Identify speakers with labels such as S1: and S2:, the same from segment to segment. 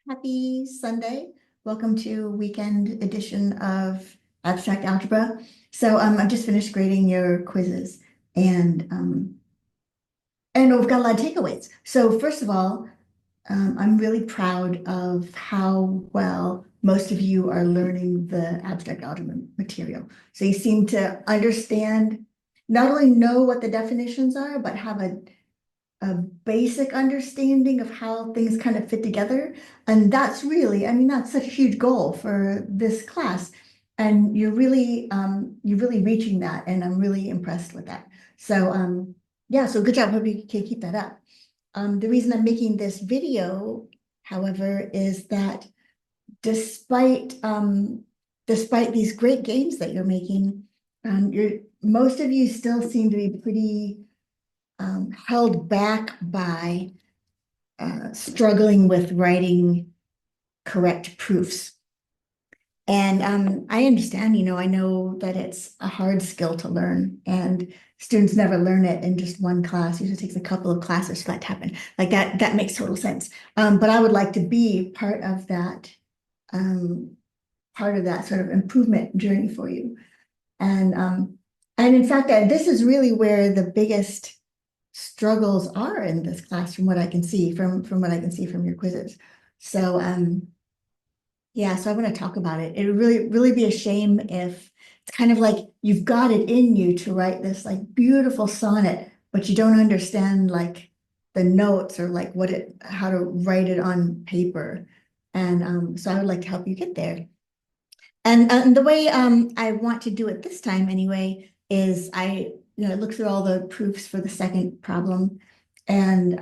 S1: Happy Sunday. Welcome to weekend edition of Abstract Algebra. So I've just finished grading your quizzes and we've got a lot of takeaways. So first of all, I'm really proud of how well most of you are learning the abstract algebra material. So you seem to understand, not only know what the definitions are, but have a basic understanding of how things kind of fit together. And that's really, I mean, that's such a huge goal for this class. And you're really reaching that. And I'm really impressed with that. So, yeah, so good job. Hope you can keep that up. The reason I'm making this video, however, is that despite, despite these great gains that you're making, most of you still seem to be pretty held back by struggling with writing correct proofs. And I understand, I know that it's a hard skill to learn, and students never learn it in just one class. It usually takes a couple of classes for that to happen. Like that makes total sense. But I would like to be part of that sort of improvement journey for you. And in fact, this is really where the biggest struggles are in this class, from what I can see from what I can see from your quizzes. So yeah, so I want to talk about it. It would really be a shame if it's kind of like you've got it in you to write this like beautiful sonnet, but you don't understand like the notes or like how to write it on paper. And so I would like to help you get there. And the way I want to do it this time anyway is I look through all the proofs for the second problem, and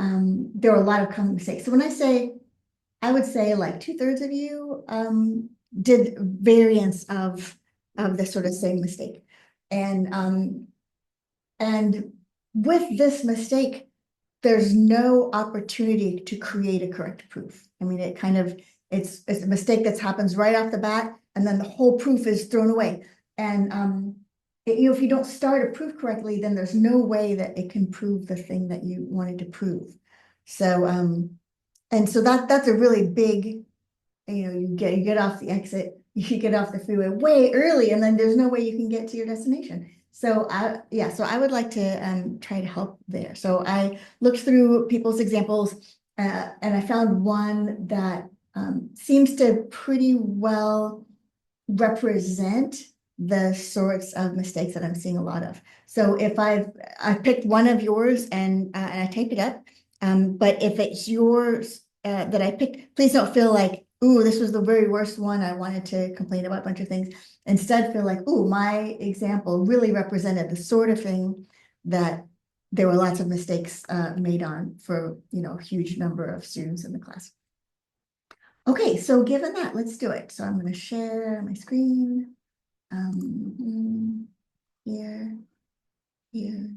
S1: there are a lot of common mistakes. So when I would say like 2/3 of you did variants of this sort of same mistake. And with this mistake, there's no opportunity to create a correct proof. I mean, it's a mistake that happens right off the bat, and then the whole proof is thrown away. And if you don't start a proof correctly, then there's no way that it can prove the thing that you wanted to prove. So and so that's a really big, you get off the exit, you get off the freeway way early, and then there's no way you can get to your destination. So I would like to try to help there. So I looked through people's examples, and I found one that seems to pretty well represent the sorts of mistakes that I'm seeing a lot of. So if I picked one of yours and I typed it up, but if it's yours that I picked, please don't feel like, ooh, this was the very worst one. I wanted to complain about a bunch of things. Instead, feel like, ooh, my example really represented the sort of thing that there were lots of mistakes made on for, a huge number of students in the class. Okay, so given that, let's do it. So I'm going to share my screen. Here, here,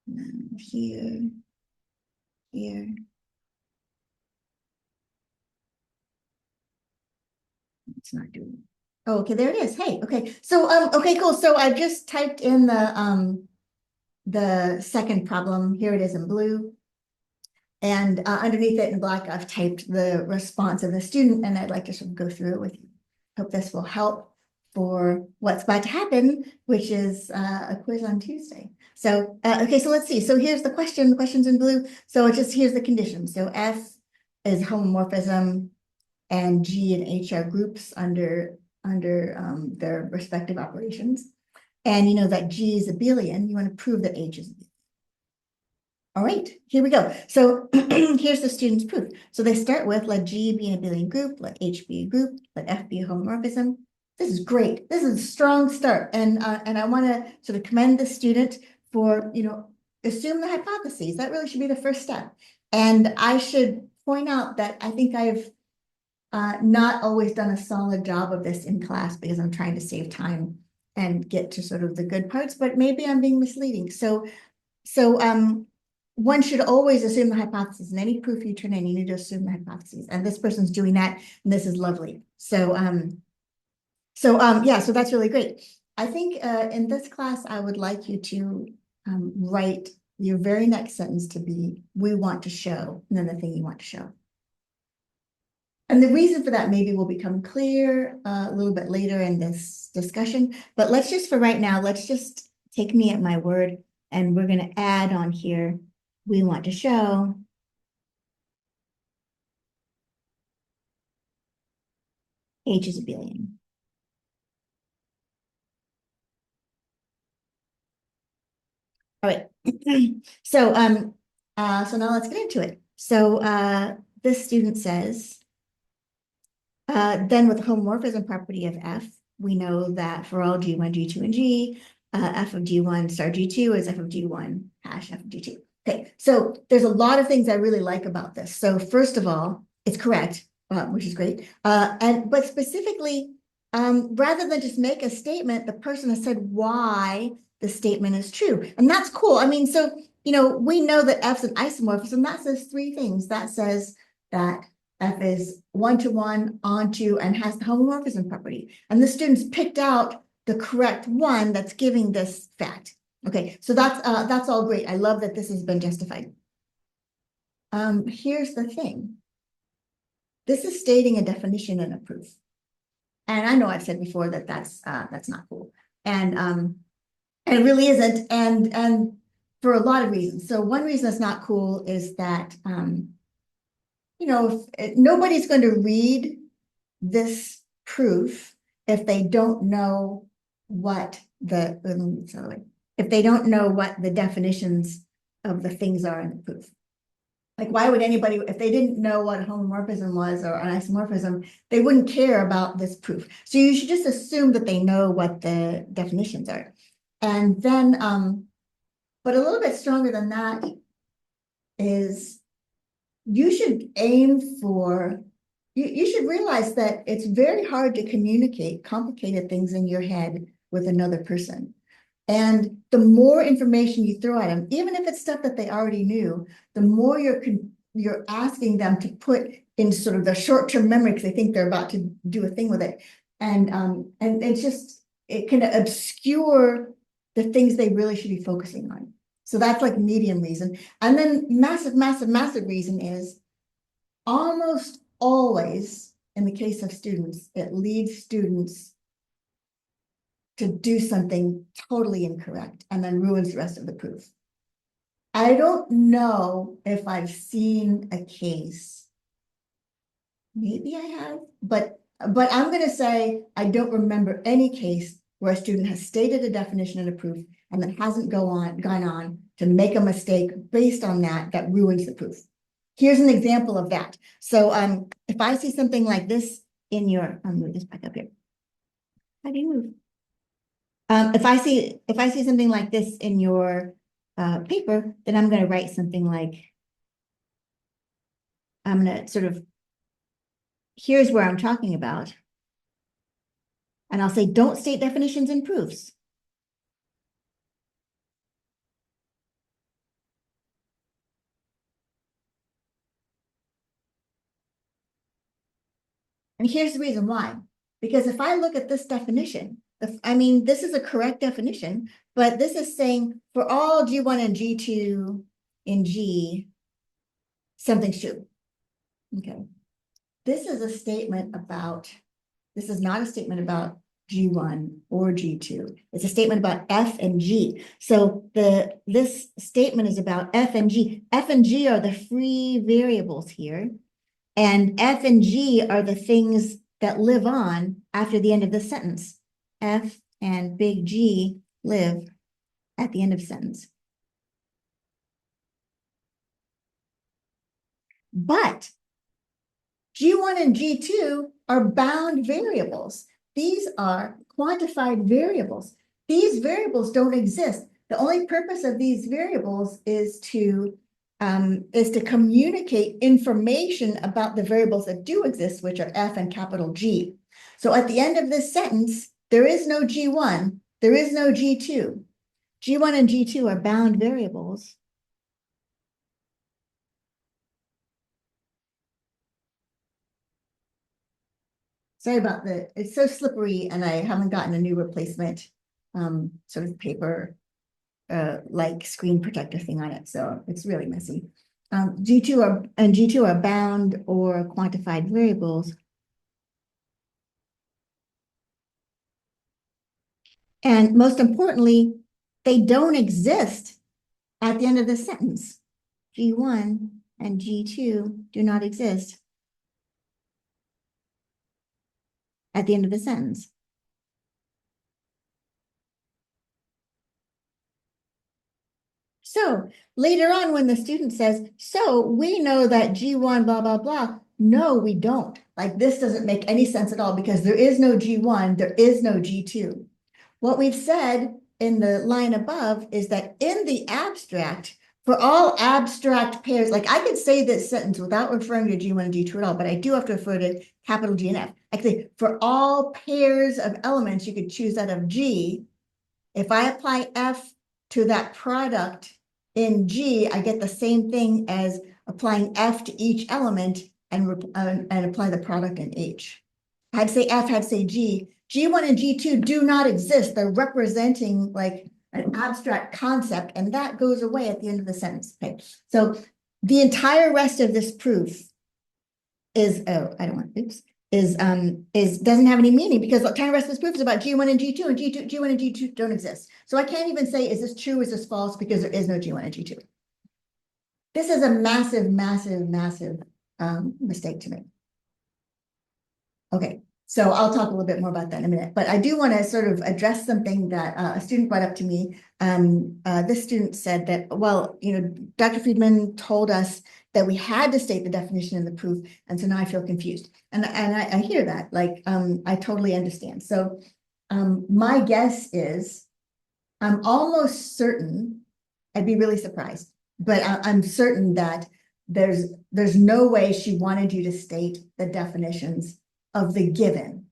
S1: and then here, here. It's not doing it. Oh, okay, there it is. Hey, okay. So okay, cool. So I just typed in the second problem. Here it is in blue. And underneath it in black, I've typed the response of the student, and I'd like to sort of go through it with you. Hope this will help for what's about to happen, which is a quiz on Tuesday. So, okay, so let's see. So here's the question. The question's in blue. So here's the condition. So F is homomorphism, and G and H are groups under their respective operations. And you know that G is abelian. You want to prove that H is abelian. All right, here we go. So here's the student's proof. So they start with, let G be an abelian group, let H be a group, let F be a homomorphism. This is great. This is a strong start. And I want to sort of commend the student for, assume the hypotheses. That really should be the first step. And I should point out that I think I've not always done a solid job of this in class because I'm trying to save time and get to sort of the good parts, but maybe I'm being misleading. So one should always assume the hypothesis. In any proof you turn in, you need to assume the hypotheses. And this person's doing that, and this is lovely. So so that's really great. I think in this class, I would like you to write your very next sentence to be, we want to show, and then the thing you want to show. And the reason for that maybe will become clear a little bit later in this discussion, but let's just, for right now, let's just take me at my word, and we're gonna add on here, we want to show H is abelian. All right. So so now let's get into it. So this student says, then with the homomorphism property of F, we know that for all G1, G2, and G, F of G1 star G2 is F of G1 hash F of G2. Okay, so there's a lot of things I really like about this. So first of all, it's correct, which is great. But specifically, rather than just make a statement, the person has said why the statement is true. And that's cool. I mean, so, we know that F's an isomorphism. That says three things. That says that F is one-to-one onto and has the homomorphism property. And the students picked out the correct one that's giving this fact. Okay, so that's all great. I love that this has been justified. Here's the thing. This is stating a definition and a proof. And I know I've said before that that's not cool. And it really isn't. And for a lot of reasons. So one reason it's not cool is that if nobody's going to read this proof if they don't know what if they don't know what the definitions of the things are in the proof. Like, why would anybody, if they didn't know what a homomorphism was or an isomorphism, they wouldn't care about this proof. So you should just assume that they know what the definitions are. And then, but a little bit stronger than that is you should aim for, you should realize that it's very hard to communicate complicated things in your head with another person. And the more information you throw at them, even if it's stuff that they already knew, the more you're asking them to put in sort of the short-term memory because they think they're about to do a thing with it. And it can obscure the things they really should be focusing on. So that's like medium reason. And then massive, massive, massive reason is almost always, in the case of students, it leads students to do something totally incorrect and then ruins the rest of the proof. I don't know if I've seen a case. Maybe I have, but I'm going to say I don't remember any case where a student has stated a definition in a proof and then hasn't gone on to make a mistake based on that ruins the proof. Here's an example of that. So if I see something like this in your, I'll move this back up here. How do you move? If I see something like this in your paper, then I'm going to write something like, I'm going to sort of, here's where I'm talking about. And I'll say, don't state definitions in proofs. And here's the reason why. Because if I look at this definition, this is a correct definition, but this is saying for all G1 and G2 in G, something's true. Okay. This is a statement about, this is not a statement about G1 or G2. It's a statement about F and G. So this statement is about F and G. F and G are the free variables here. And F and G are the things that live on after the end of the sentence. F and big G live at the end of the sentence. But G1 and G2 are bound variables. These are quantified variables. These variables don't exist. The only purpose of these variables is to communicate information about the variables that do exist, which are F and capital G. So at the end of this sentence, there is no G1, there is no G2. G1 and G2 are bound variables. Sorry about it's so slippery and I haven't gotten a new replacement sort of paper like screen protector thing on it. So it's really messy. G2 are bound or quantified variables. And most importantly, they don't exist at the end of the sentence. G1 and G2 do not exist at the end of the sentence. So later on, when the student says, so we know that G1, blah, blah, blah. No, we don't. Like, this doesn't make any sense at all because there is no G1, there is no G2. What we've said in the line above is that in the abstract, for all abstract pairs, like I could say this sentence without referring to G1 and G2 at all, but I do have to refer to capital G and F. I could say for all pairs of elements, you could choose that of G. If I apply F to that product in G, I get the same thing as applying F to each element and apply the product in H. I'd say F, I'd say G. G1 and G2 do not exist. They're representing like an abstract concept, and that goes away at the end of the sentence. Okay, so the entire rest of this proof is, oh, I don't want, oops, doesn't have any meaning because the entire rest of this proof is about G1 and G2, and G1 and G2 don't exist. So I can't even say, is this true, is this false, because there is no G1 and G2. This is a massive, massive, massive mistake to make. Okay, so I'll talk a little bit more about that in a minute, but I do want to sort of address something that a student brought up to me. This student said that, well, you know, Dr. Friedman told us that we had to state the definition in the proof, and so now I feel confused. And I hear that, like, I totally understand. So my guess is, I'm almost certain, I'd be really surprised, but I'm certain that there's no way she wanted you to state the definitions of the given.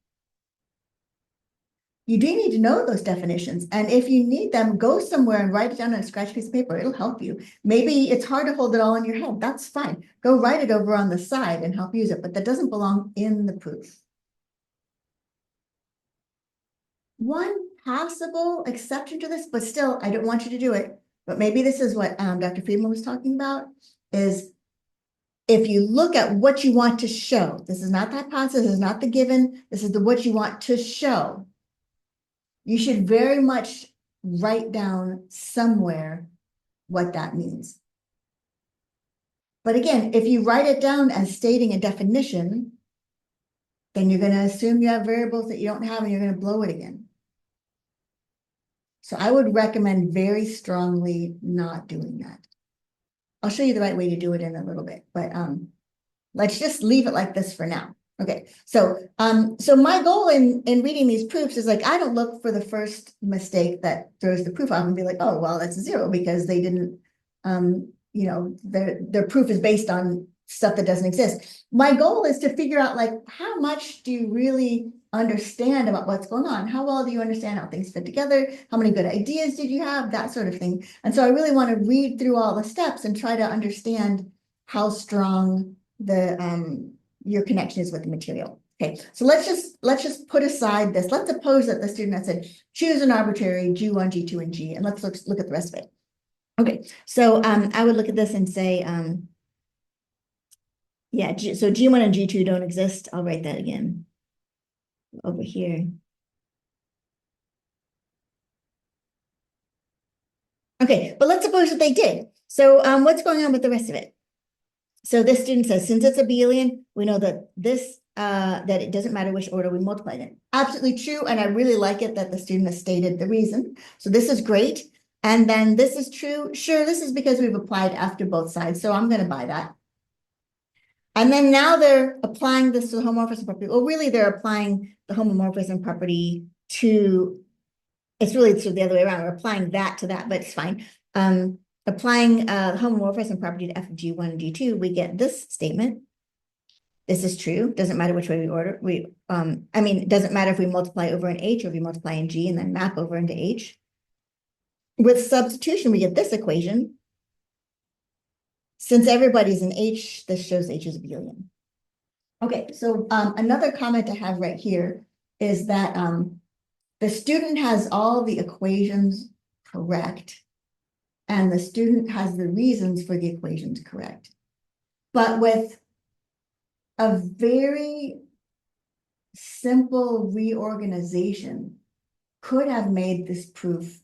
S1: You do need to know those definitions. And if you need them, go somewhere and write it down on a scratch piece of paper. It'll help you. Maybe it's hard to hold it all in your head. That's fine. Go write it over on the side and help use it, but that doesn't belong in the proof. One possible exception to this, but still, I don't want you to do it. But maybe this is what Dr. Friedman was talking about, is if you look at what you want to show, this is not the hypothesis, this is not the given, this is what you want to show. You should very much write down somewhere what that means. But again, if you write it down as stating a definition, then you're going to assume you have variables that you don't have and you're going to blow it again. So I would recommend very strongly not doing that. I'll show you the right way to do it in a little bit, but let's just leave it like this for now. Okay, so my goal in reading these proofs is like, I don't look for the first mistake that throws the proof off and be like, oh, well, that's a zero because they didn't, you know, their proof is based on stuff that doesn't exist. My goal is to figure out like, how much do you really understand about what's going on? How well do you understand how things fit together? How many good ideas did you have? That sort of thing. And so I really want to read through all the steps and try to understand how strong the your connection is with the material. Okay, so let's just put aside this. Let's suppose that the student had said, choose an arbitrary G1, G2, and G, and let's look at the rest of it. Okay, so I would look at this and say, yeah, so G1 and G2 don't exist. I'll write that again over here. Okay, but let's suppose that they did. So what's going on with the rest of it? So this student says, since it's abelian, we know that that it doesn't matter which order we multiply it in. Absolutely true, and I really like it that the student has stated the reason. So this is great. And then this is true. Sure, this is because we've applied F to both sides, so I'm going to buy that. And then now they're applying this to the homomorphism property. Well, really, they're applying the homomorphism property to, it's really sort of the other way around. We're applying that to that, but it's fine. Applying homomorphism property to F of G1 and G2, we get this statement. This is true. Doesn't matter which way we order. I mean, it doesn't matter if we multiply over in H or if we multiply in G and then map over into H. With substitution, we get this equation. Since everybody's in H, this shows H is abelian. Okay, so another comment I have right here is that the student has all the equations correct and the student has the reasons for the equations correct. But with a very simple reorganization could have made this proof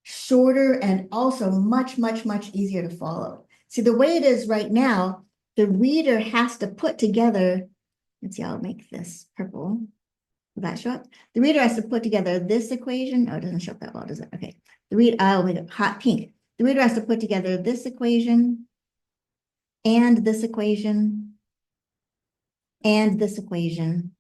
S1: shorter and also much, much, much easier to follow. See, the way it is right now, the reader has to put together, let's see, I'll make this purple. Will that show up? The reader has to put together this equation. Oh, it doesn't show up that well, does it? Okay. The reader, I'll make it hot pink. The reader has to put together this equation and this equation and this equation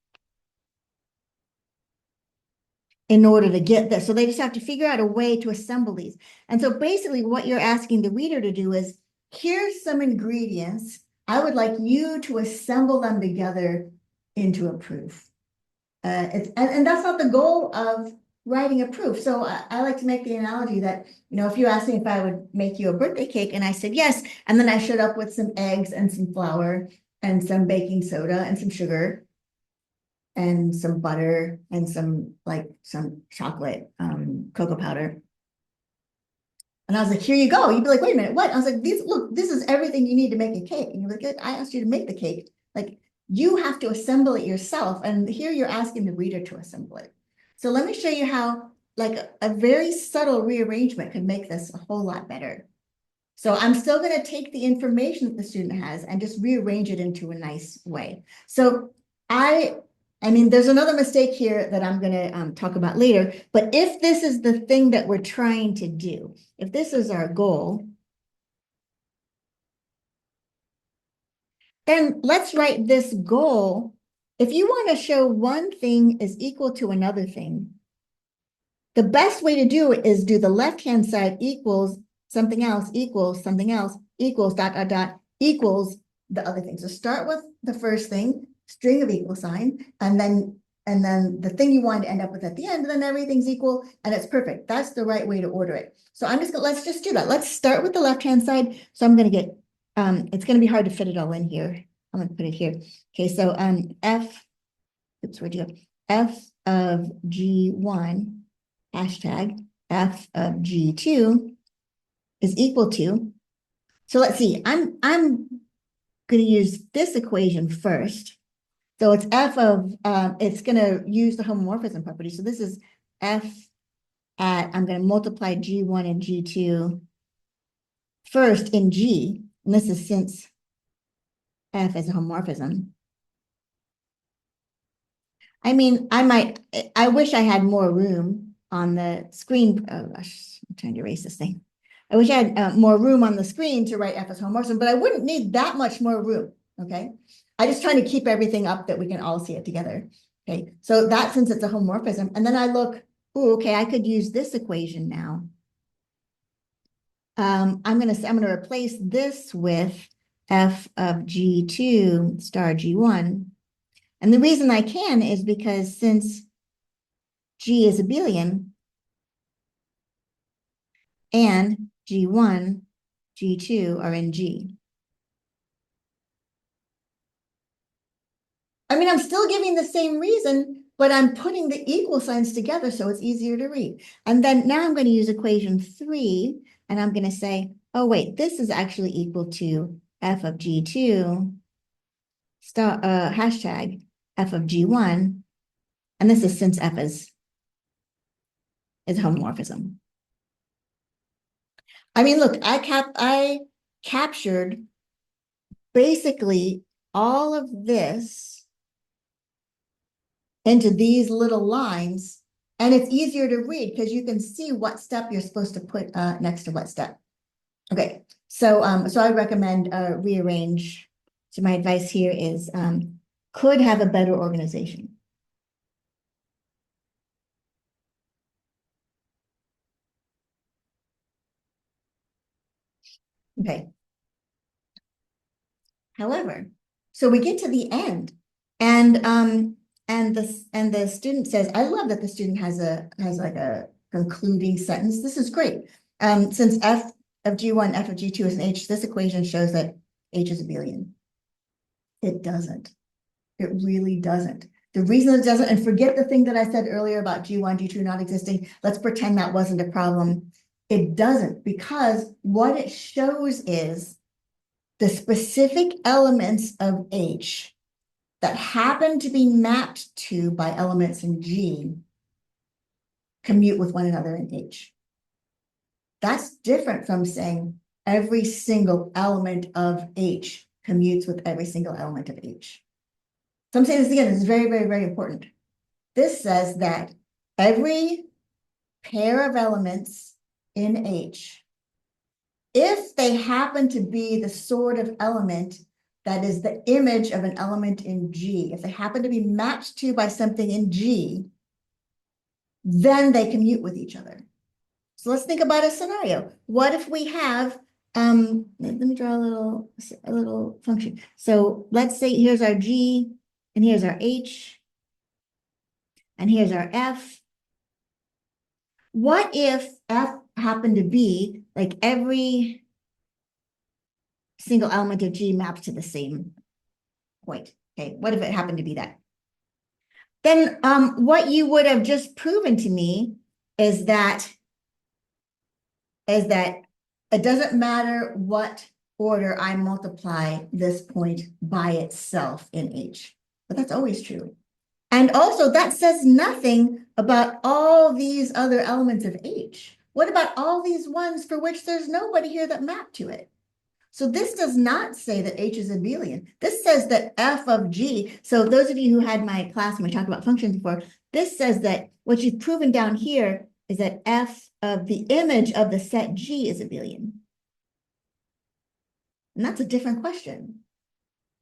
S1: in order to get this. So they just have to figure out a way to assemble these. And so basically what you're asking the reader to do is, here's some ingredients. I would like you to assemble them together into a proof. And that's not the goal of writing a proof. So I like to make the analogy that, if you asked me if I would make you a birthday cake and I said yes, and then I showed up with some eggs and some flour and some baking soda and some sugar and some butter and some chocolate, cocoa powder. And I was like, here you go. You'd be like, wait a minute, what? I was like, look, this is everything you need to make a cake. And you're like, I asked you to make the cake. Like, you have to assemble it yourself. And here you're asking the reader to assemble it. So let me show you how a very subtle rearrangement could make this a whole lot better. So I'm still going to take the information that the student has and just rearrange it into a nice way. So I mean, there's another mistake here that I'm going to talk about later, but if this is the thing that we're trying to do, if this is our goal, then let's write this goal. If you want to show one thing is equal to another thing, the best way to do it is do the left-hand side equals something else equals dot, dot, dot, equals the other thing. So start with the first thing, string of equal sign, and then the thing you want to end up with at the end, and then everything's equal and it's perfect. That's the right way to order it. So let's just do that. Let's start with the left-hand side. So I'm going to get, it's going to be hard to fit it all in here. I'm going to put it here. Okay, so where'd you go? F of G1, hashtag F of G2 is equal to, so let's see, I'm going to use this equation first. So it's F of, it's going to use the homomorphism property. So this is F at, I'm going to multiply G1 and G2 first in G, and this is since F is a homomorphism. I mean, I wish I had more room on the screen. Oh gosh, I'm trying to erase this thing. I wish I had more room on the screen to write F as homomorphism, but I wouldn't need that much more room, okay? I'm just trying to keep everything up that we can all see it together, okay? So that, since it's a homomorphism, and then I look, oh, okay, I could use this equation now. I'm gonna replace this with F of G2 star G1. And the reason I can is because since G is abelian and G1, G2 are in G. I mean, I'm still giving the same reason, but I'm putting the equal signs together so it's easier to read. And then now I'm going to use equation 3, and I'm going to say, oh, wait, this is actually equal to F of G2 star, hashtag F of G1. And this is since F is homomorphism. I mean, look, I captured basically all of this into these little lines, and it's easier to read because you can see what step you're supposed to put next to what step. Okay, so I recommend rearrange. So my advice here is could have a better organization. Okay. However, so we get to the end, and the student says, I love that the student has like a concluding sentence. This is great. Since F of G1, F of G2 is an H, this equation shows that H is abelian. It doesn't. It really doesn't. The reason it doesn't, and forget the thing that I said earlier about G1, G2 not existing. Let's pretend that wasn't a problem. It doesn't, because what it shows is the specific elements of H that happen to be mapped to by elements in G commute with one another in H. That's different from saying every single element of H commutes with every single element of H. So I'm saying this again, this is very, very, very important. This says that every pair of elements in H, if they happen to be the sort of element that is the image of an element in G, if they happen to be matched to by something in G, then they commute with each other. So let's think about a scenario. What if we have, let me draw a little function. So let's say here's our G, and here's our H, and here's our F. What if F happened to be like every single element of G maps to the same point? Okay, what if it happened to be that? Then what you would have just proven to me is that it doesn't matter what order I multiply this point by itself in H, but that's always true. And also that says nothing about all these other elements of H. What about all these ones for which there's nobody here that map to it? So this does not say that H is abelian. This says that F of G, so those of you who had my class when we talked about functions before, this says that what you've proven down here is that F of the image of the set G is abelian. And that's a different question.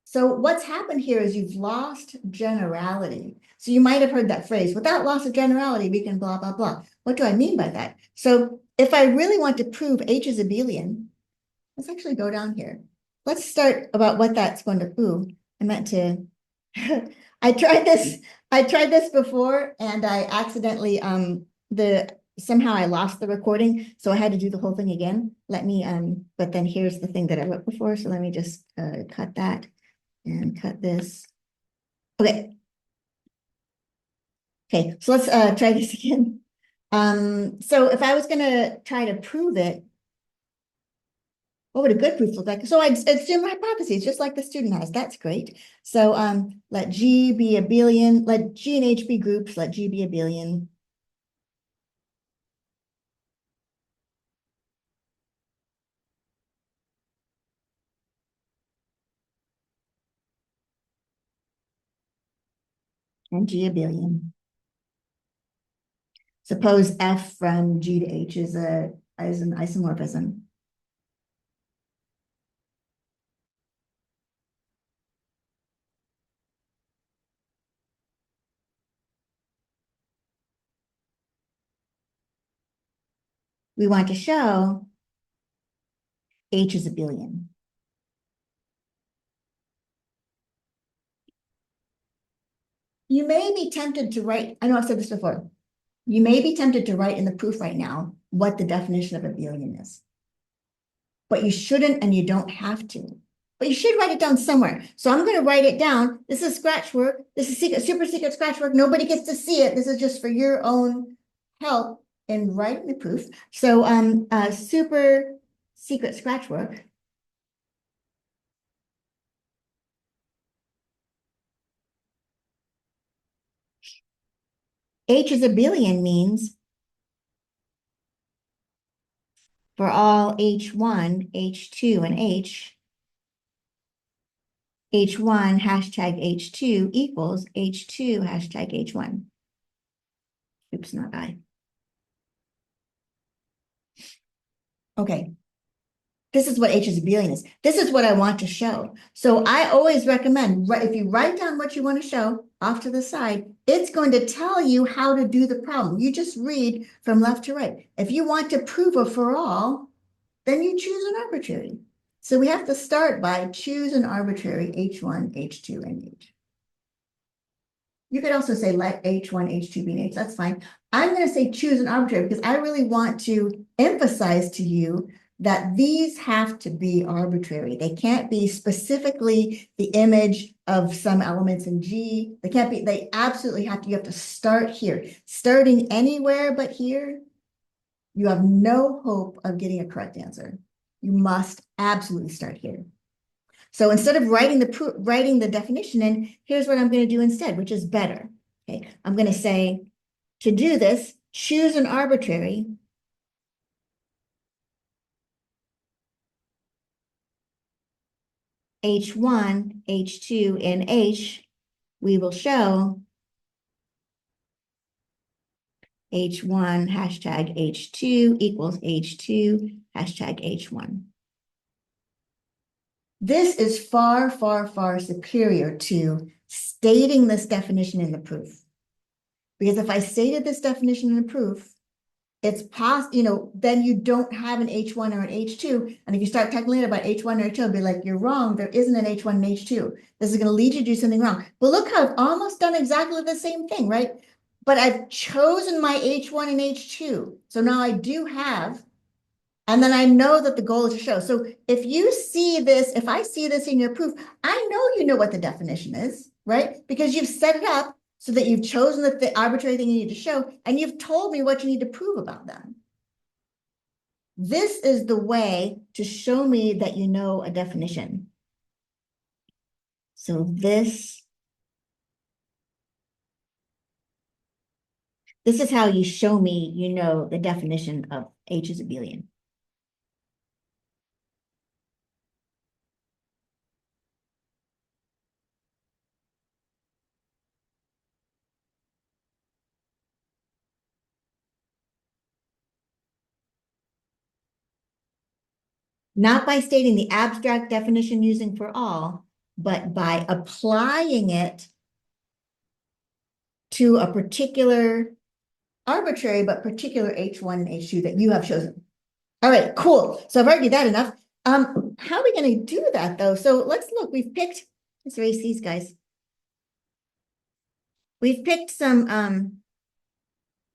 S1: So what's happened here is you've lost generality. So you might have heard that phrase, without loss of generality, we can blah, blah, blah. What do I mean by that? So if I really want to prove H is abelian, let's actually go down here. Let's start about what that's going to prove. I meant to, I tried this before and I accidentally, somehow I lost the recording. So I had to do the whole thing again. But then here's the thing that I wrote before. So let me just cut that and cut this. Okay. Okay, so let's try this again. So if I was gonna try to prove it, what would a good proof look like? So I'd assume hypotheses, just like the student has. That's great. So let G be abelian, let G and H be groups, let G be abelian. And G abelian. Suppose F from G to H is an isomorphism. We want to show H is abelian. You may be tempted to write, I know I've said this before, you may be tempted to write in the proof right now what the definition of abelian is. But you shouldn't and you don't have to. But you should write it down somewhere. So I'm going to write it down. This is scratch work. This is super secret scratch work. Nobody gets to see it. This is just for your own help in writing the proof. So super secret scratch work. H is abelian means for all H1, H2, and H1 hashtag H2 equals H2 hashtag H1. Oops, not I. Okay. This is what H is abelian is. This is what I want to show. So I always recommend, if you write down what you want to show off to the side, it's going to tell you how to do the problem. You just read from left to right. If you want to prove a for all, then you choose an arbitrary. So we have to start by choose an arbitrary H1, H2, and H. You could also say let H1, H2 be an H. That's fine. I'm going to say choose an arbitrary because I really want to emphasize to you that these have to be arbitrary. They can't be specifically the image of some elements in G. They can't be, they absolutely have to, you have to start here. Starting anywhere but here you have no hope of getting a correct answer. You must absolutely start here. So instead of writing the definition in, here's what I'm going to do instead, which is better. Okay, I'm going to say, to do this, choose an arbitrary H1, H2, and H. We will show H1 hashtag H2 equals H2 hashtag H1. This is far, far, far superior to stating this definition in the proof. Because if I stated this definition in the proof, it's possible, then you don't have an H1 or an H2. And if you start talking later about H1 or H2, it'll be like, you're wrong. There isn't an H1 and H2. This is going to lead you to do something wrong. But look how I've almost done exactly the same thing, right? But I've chosen my H1 and H2. So now I do have, and then I know that the goal is to show. So if you see this, if I see this in your proof, I know you know what the definition is, right? Because you've set it up so that you've chosen the arbitrary thing you need to show, and you've told me what you need to prove about them. This is the way to show me that you know a definition. So this is how you show me you know the definition of H is abelian. Not by stating the abstract definition using for all, but by applying it to a particular arbitrary but particular H1 and H2 that you have chosen. All right, cool. So I've argued that enough. How are we going to do that though? So let's look. Let's erase these guys. We've picked an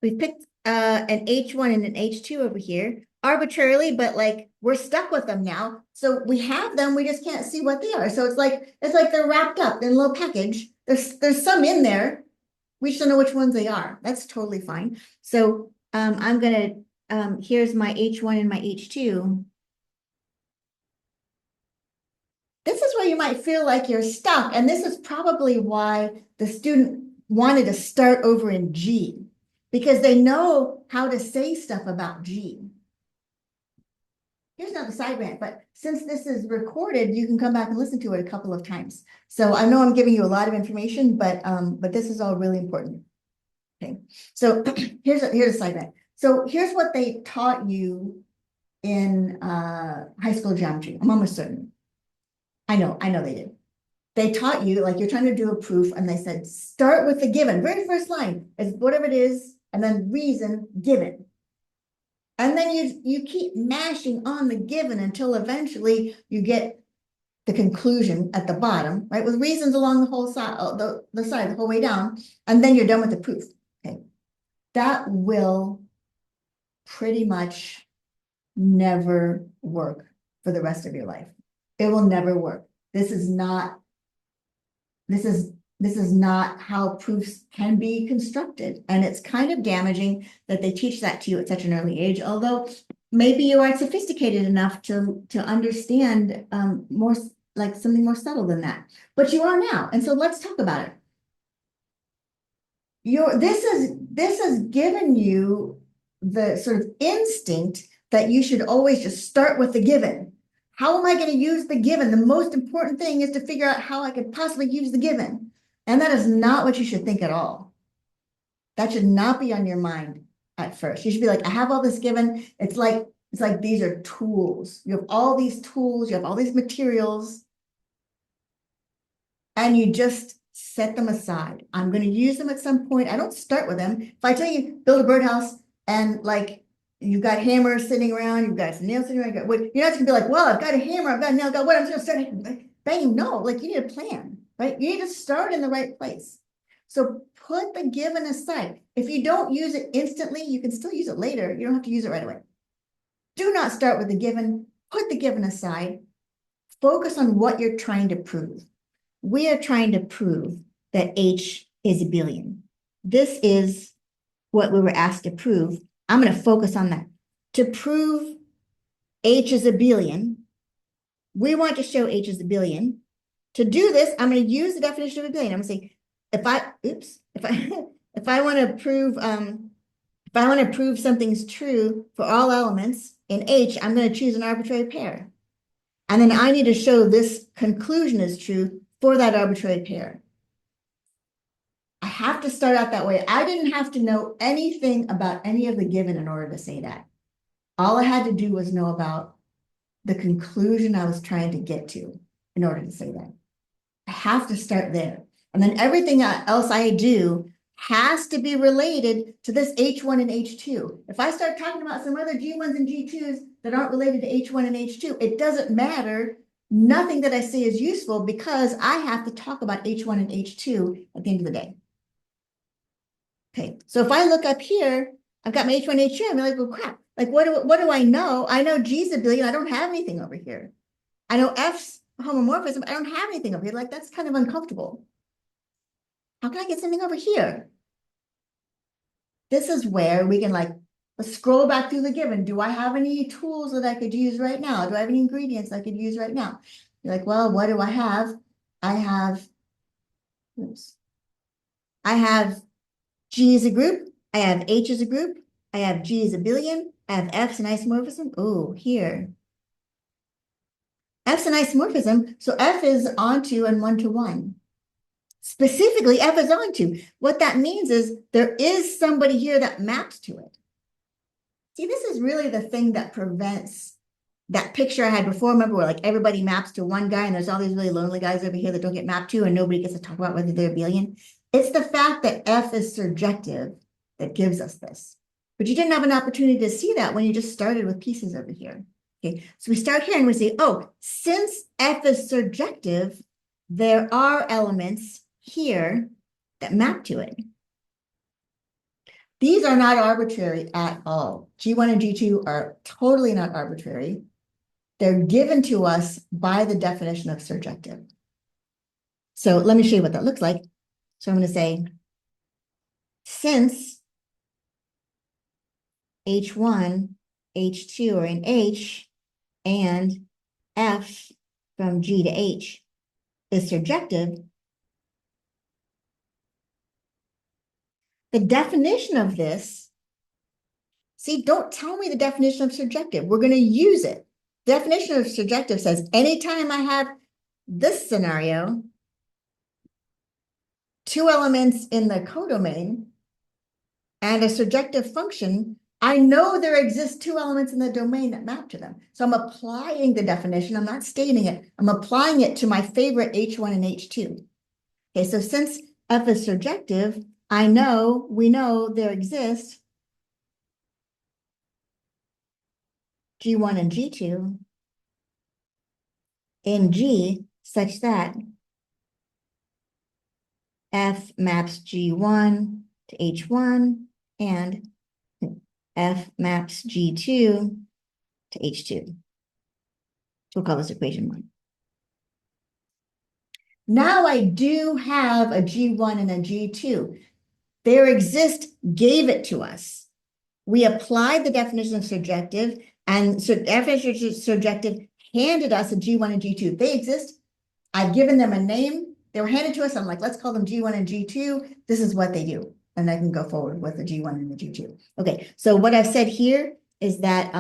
S1: H1 and an H2 over here arbitrarily, but like we're stuck with them now. So we have them, we just can't see what they are. So it's like they're wrapped up in a little package. There's some in there. We just don't know which ones they are. That's totally fine. So I'm gonna here's my H1 and my H2. This is where you might feel like you're stuck, and this is probably why the student wanted to start over in G, because they know how to say stuff about G. Here's another side rant, but since this is recorded, you can come back and listen to it a couple of times. So I know I'm giving you a lot of information, but this is all really important. Okay, so here's a side rant. So here's what they taught you in high school geometry. I'm almost certain. I know they did. They taught you, like, you're trying to do a proof, and they said, start with the given. Very first line is whatever it is, and then reason given. And then you keep mashing on the given until eventually you get the conclusion at the bottom, right? With reasons along the whole side, the side, the whole way down, and then you're done with the proof. Okay. That will pretty much never work for the rest of your life. It will never work. This is not how proofs can be constructed. And it's kind of damaging that they teach that to you at such an early age, although maybe you aren't sophisticated enough to understand more, like something more subtle than that. But you are now. And so let's talk about it. This has given you the sort of instinct that you should always just start with the given. How am I going to use the given? The most important thing is to figure out how I could possibly use the given. And that is not what you should think at all. That should not be on your mind at first. You should be like, I have all this given. It's like these are tools. You have all these tools, you have all these materials, and you just set them aside. I'm going to use them at some point. I don't start with them. If I tell you build a birdhouse and like you've got hammers sitting around, you've got some nails sitting around, you're not going to be like, well, I've got a hammer, I've got a nail, what, I'm just going to start banging. No, like you need a plan, right? You need to start in the right place. So put the given aside. If you don't use it instantly, you can still use it later. You don't have to use it right away. Do not start with the given. Put the given aside. Focus on what you're trying to prove. We are trying to prove that H is abelian. This is what we were asked to prove. I'm going to focus on that. to prove H is abelian. We want to show H is abelian. To do this, I'm going to use the definition of abelian. I'm going to say, if I want to prove something's true for all elements in H, I'm going to choose an arbitrary pair. And then I need to show this conclusion is true for that arbitrary pair. I have to start out that way. I didn't have to know anything about any of the given in order to say that. All I had to do was know about the conclusion I was trying to get to in order to say that. I have to start there. And then everything else I do has to be related to this H1 and H2. If I start talking about some other G1s and G2s that aren't related to H1 and H2, it doesn't matter. Nothing that I say is useful because I have to talk about H1 and H2 at the end of the day. Okay, so if I look up here, I've got my H1, H2, I'm like, well, crap. Like, what do I know? I know G's abelian. I don't have anything over here. I know F's homomorphism. I don't have anything over here. Like, that's kind of uncomfortable. How can I get something over here? This is where we can let's scroll back through the given. Do I have any tools that I could use right now? Do I have any ingredients I could use right now? You're like, well, what do I have? I have G as a group. I have H as a group. I have G as abelian. I have F's and isomorphism. Oh, here. F's and isomorphism. So F is onto and 1-to-1. Specifically, F is onto. What that means is there is somebody here that maps to it. See, this is really the thing that prevents that picture I had before. Remember where everybody maps to one guy and there's all these really lonely guys over here that don't get mapped to and nobody gets to talk about whether they're abelian. It's the fact that F is surjective that gives us this. But you didn't have an opportunity to see that when you just started with pieces over here. Okay, so we start here and we say, oh, since F is surjective, there are elements here that map to it. These are not arbitrary at all. G1 and G2 are totally not arbitrary. They're given to us by the definition of surjective. So let me show you what that looks like. So I'm going to say, since H1, H2 are in H, and F from G to H is surjective, the definition of this, see, don't tell me the definition of surjective. We're going to use it. Definition of surjective says, anytime I have this scenario, two elements in the codomain and a surjective function, I know there exist two elements in the domain that map to them. So I'm applying the definition. I'm not stating it. I'm applying it to my favorite H1 and H2. Okay, so since F is surjective, we know there exist G1 and G2 in G such that F maps G1 to H1 and F maps G2 to H2. So we'll call this equation 1. Now I do have a G1 and a G2. There exist gave it to us. We applied the definition of surjective, and so definition of surjective handed us a G1 and G2. They exist. I've given them a name. They were handed to us. I'm like, let's call them G1 and G2. This is what they do. And I can go forward with the G1 and the G2. Okay, so what I've said here is that,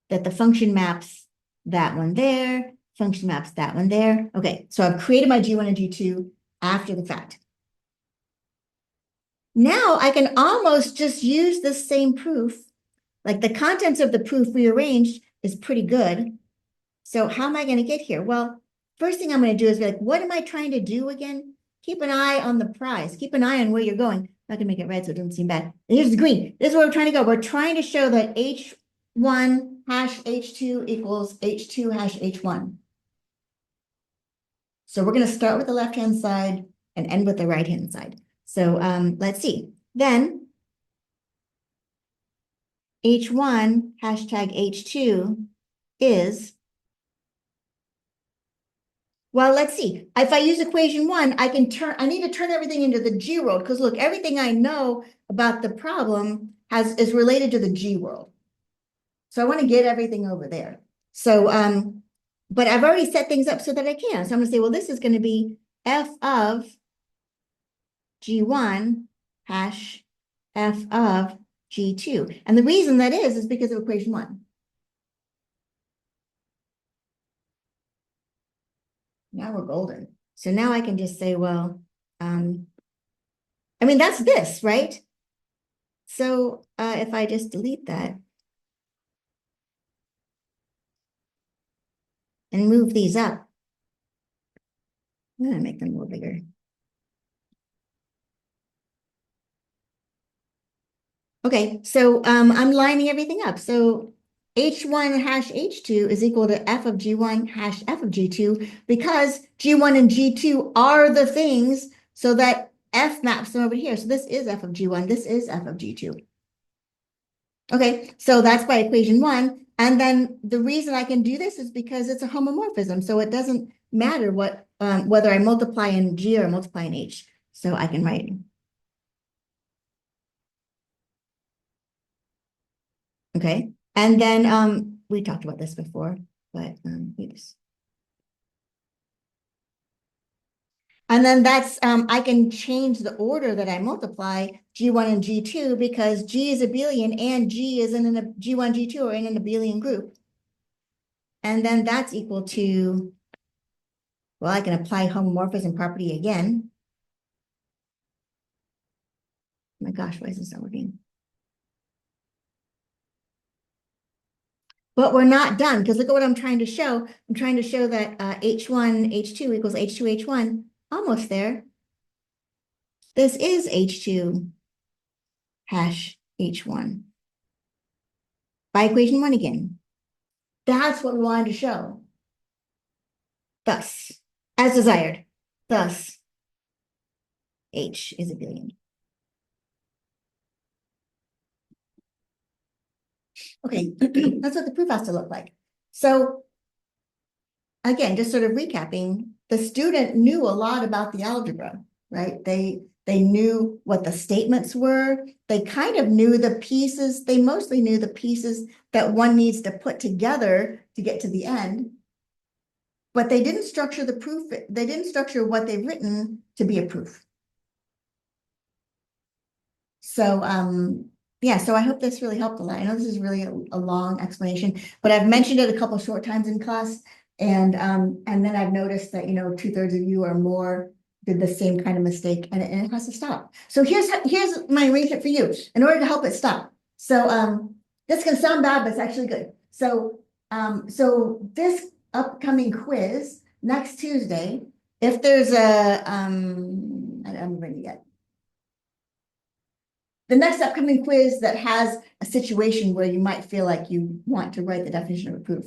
S1: that the function maps that one there, function maps that one there. Okay, so I've created my G1 and G2 after the fact. Now I can almost just use this same proof. Like the contents of the proof rearranged is pretty good. So how am I going to get here? Well, first thing I'm going to do is be like, what am I trying to do again? Keep an eye on the prize. Keep an eye on where you're going. I'm not going to make it red so it doesn't seem bad. And here's the green. This is where we're trying to go. We're trying to show that H1 hash H2 equals H2 hash H1. So we're going to start with the left-hand side and end with the right-hand side. So let's see. Then H1 hashtag H2 is, well, let's see. If I use equation 1, I need to turn everything into the G world because look, everything I know about the problem is related to the G world. So I want to get everything over there. So, but I've already set things up so that I can. So I'm gonna say, well, this is going to be f of G1 hash f of G2. And the reason that is because of equation 1. Now we're golden. So now I can just say, well, I mean, that's this, right? So if I just delete that and move these up, I'm gonna make them a little bigger. Okay, so I'm lining everything up. So H1 hash H2 is equal to f of G1 hash f of G2 because G1 and G2 are the things so that f maps them over here. So this is f of G1, this is f of G2. Okay, so that's by equation 1. And then the reason I can do this is because it's a homomorphism. So it doesn't matter what whether I multiply in G or multiply in H. So I can write. Okay, and then we talked about this before, but oops. And then that's I can change the order that I multiply G1 and G2 because G is abelian and G is in a G1, G2 are in an abelian group. And then that's equal to, well, I can apply homomorphism property again. Oh my gosh, why is this not working? But we're not done because look at what I'm trying to show. I'm trying to show that H1, H2 equals H2, H1. Almost there. This is H2 hash H1 by equation 1 again. That's what we wanted to show. Thus, as desired, thus H is abelian. Okay, that's what the proof has to look like. So again, just sort of recapping, the student knew a lot about the algebra, right? They knew what the statements were. They kind of knew the pieces. They mostly knew the pieces that one needs to put together to get to the end. But they didn't structure the proof. They didn't structure what they've written to be a proof. So, yeah, so I hope this really helped a lot. I know this is really a long explanation, but I've mentioned it a couple short times in class. And then I've noticed that, 2/3 of you or more did the same kind of mistake and it has to stop. So here's my arrangement for you in order to help it stop. So this can sound bad, but it's actually good. So this upcoming quiz next Tuesday, if there's a I haven't written it yet. The next upcoming quiz that has a situation where you might feel like you want to write the definition of a proof.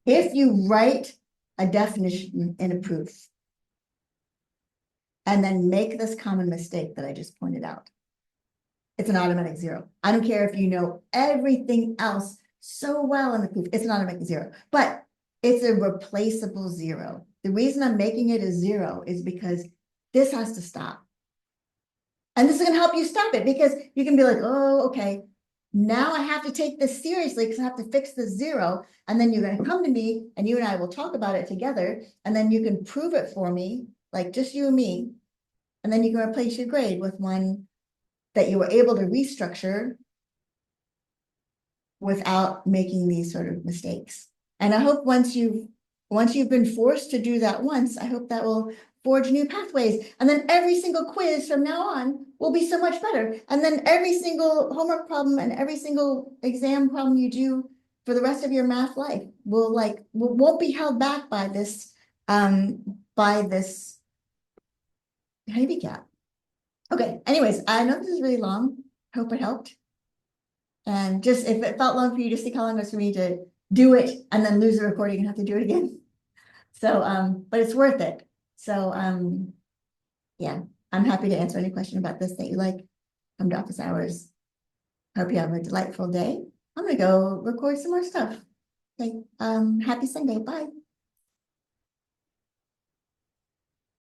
S1: If you write a definition in a proof and then make this common mistake that I just pointed out, it's an automatic 0. I don't care if you know everything else so well in the proof, it's an automatic 0, but it's a replaceable 0. The reason I'm making it a 0 is because this has to stop. And this is going to help you stop it because you can be like, oh, okay, now I have to take this seriously because I have to fix the 0. And then you're going to come to me and you and I will talk about it together. And then you can prove it for me, like just you and me. And then you can replace your grade with one that you were able to restructure without making these sort of mistakes. And I hope once you've been forced to do that once, I hope that will forge new pathways. And then every single quiz from now on will be so much better. And then every single homework problem and every single exam problem you do for the rest of your math life won't be held back by this handicap. Okay, anyways, I know this is really long. Hope it helped. And just if it felt long for you, just think how long it was for me to do it and then lose the recording and have to do it again. So, but it's worth it. So, yeah, I'm happy to answer any question about this that you like. Come to office hours. Hope you have a delightful day. I'm gonna go record some more stuff. Okay, happy Sunday. Bye.